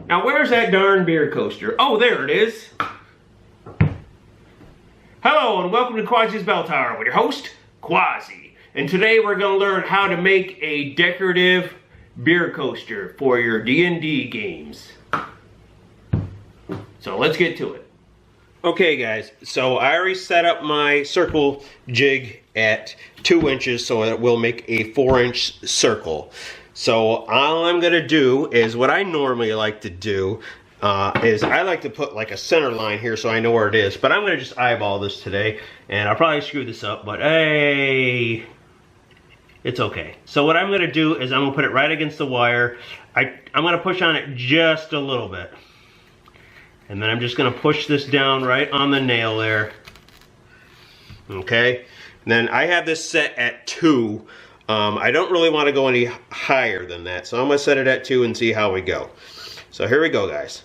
Now where's that darn beer coaster? Oh, there it is. Hello and welcome to Quassi's Bell Tower with your host, Quassi. And today we're going to learn how to make a decorative beer coaster for your D&D games. So let's get to it. Okay guys, so I already set up my circle jig at 2 inches so it will make a 4-inch circle. So all I'm going to do is what I normally like to do is I like to put like a center line here so I know where it is. But I'm going to just eyeball this today. And I'll probably screw this up, but hey, it's okay. So what I'm going to do is I'm going to put it right against the wire. I'm going to push on it just a little bit. And then I'm just going to push this down right on the nail there. Okay. And then I have this set at 2. I don't really want to go any higher than that, so I'm going to set it at 2 and see how we go. So here we go, guys.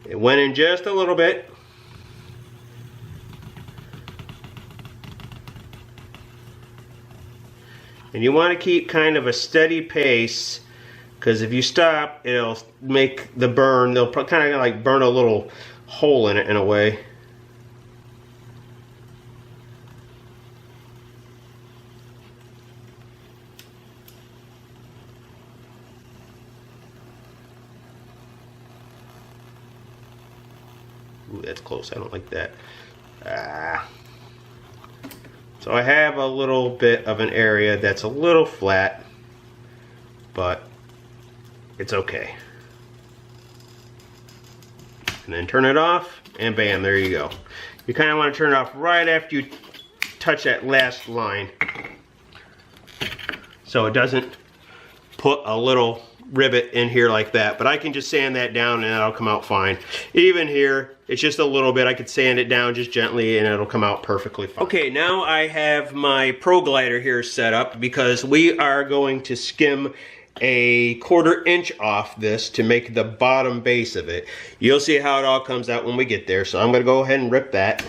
It went in just a little bit. And you want to keep kind of a steady pace, because if you stop, it'll make the burn, they'll kind of like burn a little hole in it in a way. Ooh, that's close. I don't like that. So I have a little bit of an area that's a little flat, but it's okay. And then turn it off, and bam, there you go. You kind of want to turn it off right after you touch that last line, so it doesn't put a little rivet in here like that. But I can just sand that down and that'll come out fine. Even here, it's just a little bit. I could sand it down just gently and it'll come out perfectly fine. Okay, now I have my Pro Glider here set up because we are going to skim a 1/4 inch off this to make the bottom base of it. You'll see how it all comes out when we get there. So I'm going to go ahead and rip that.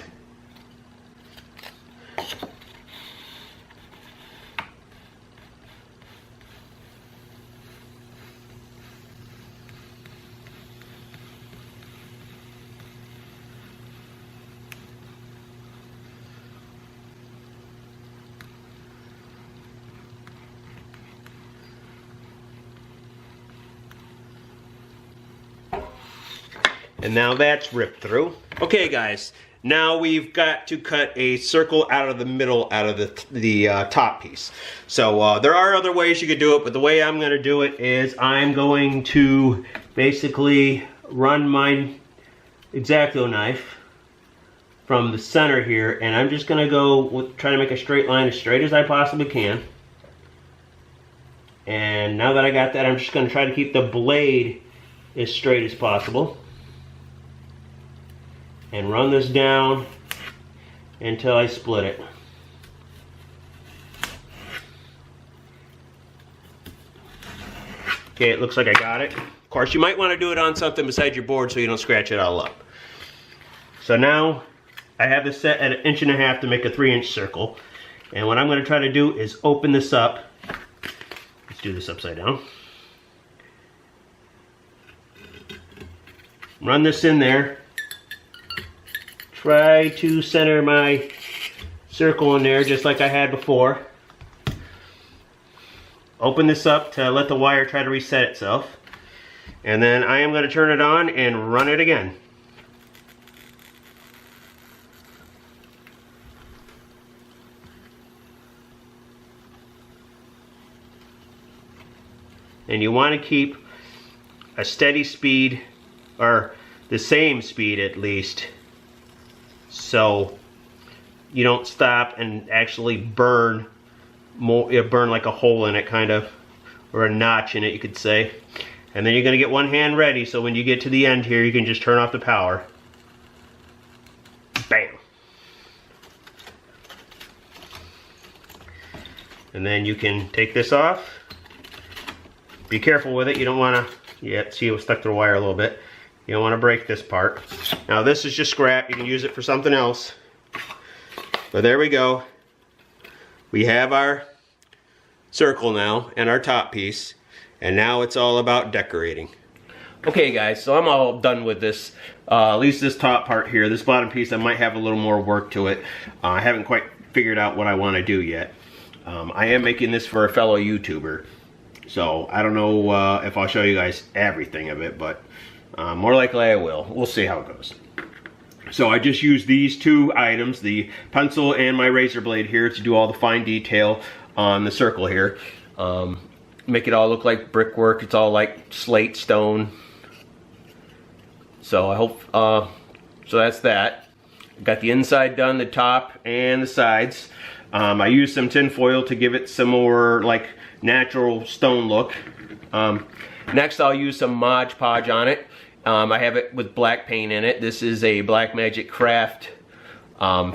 And now that's ripped through. Okay guys, now we've got to cut a circle out of the middle, out of the top piece. So there are other ways you could do it, but the way I'm going to do it is I'm going to basically run my X-Acto knife from the center here, and I'm just going to go try to make a straight line as straight as I possibly can. And now that I got that, I'm just going to try to keep the blade as straight as possible. And run this down until I split it. Okay, it looks like I got it. Of course, you might want to do it on something beside your board so you don't scratch it all up. So now I have this set at 1.5 inches to make a 3-inch circle. And what I'm going to try to do is open this up. Let's do this upside down. Run this in there. Try to center my circle in there just like I had before. Open this up to let the wire try to reset itself. And then I am going to turn it on and run it again. And you want to keep a steady speed, or the same speed at least, so you don't stop and actually burn like a hole in it, kind of, or a notch in it, you could say. And then you're going to get one hand ready, so when you get to the end here, you can just turn off the power. Bam! And then you can take this off. Be careful with it, you don't want to Yeah, see, it was stuck to the wire a little bit. You don't want to break this part. Now this is just scrap. You can use it for something else. But there we go. We have our circle now and our top piece. And now it's all about decorating. Okay guys, so I'm all done with this. At least this top part here. This bottom piece, I might have a little more work to it. I haven't quite figured out what I want to do yet. I am making this for a fellow YouTuber. So I don't know if I'll show you guys everything of it, but more likely I will. We'll see how it goes. So I just used these two items, the pencil and my razor blade here, to do all the fine detail on the circle here. Make it all look like brickwork. It's all like slate stone. So I hope, so that's that. Got the inside done, the top and the sides. I used some tin foil to give it some more like natural stone look. Next I'll use some Mod Podge on it. I have it with black paint in it. This is a Black Magic Craft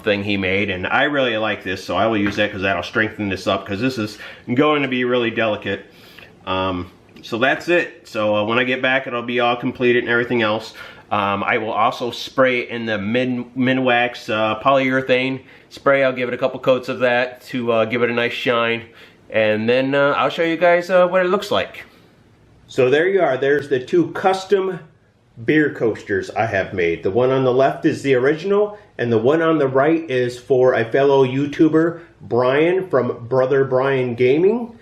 thing he made, and I really like this, so I will use that because that'll strengthen this up, because this is going to be really delicate. So that's it. So when I get back, it'll be all completed and everything else. I will also spray it in the Minwax polyurethane spray. I'll give it a couple coats of that to give it a nice shine, and then I'll show you guys what it looks like. So there you are. There's the two custom beer coasters I have made. The one on the left is the original, and the one on the right is for a fellow YouTuber, Brian from BrotherBrianGaming.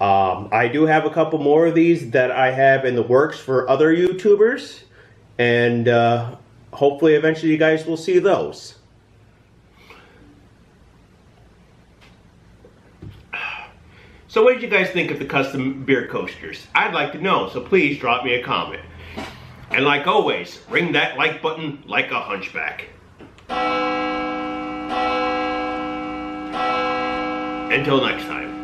I do have a couple more of these that I have in the works for other YouTubers, and hopefully eventually you guys will see those. So what did you guys think of the custom beer coasters? I'd like to know, so please drop me a comment. And like always, ring that like button like a hunchback. Until next time.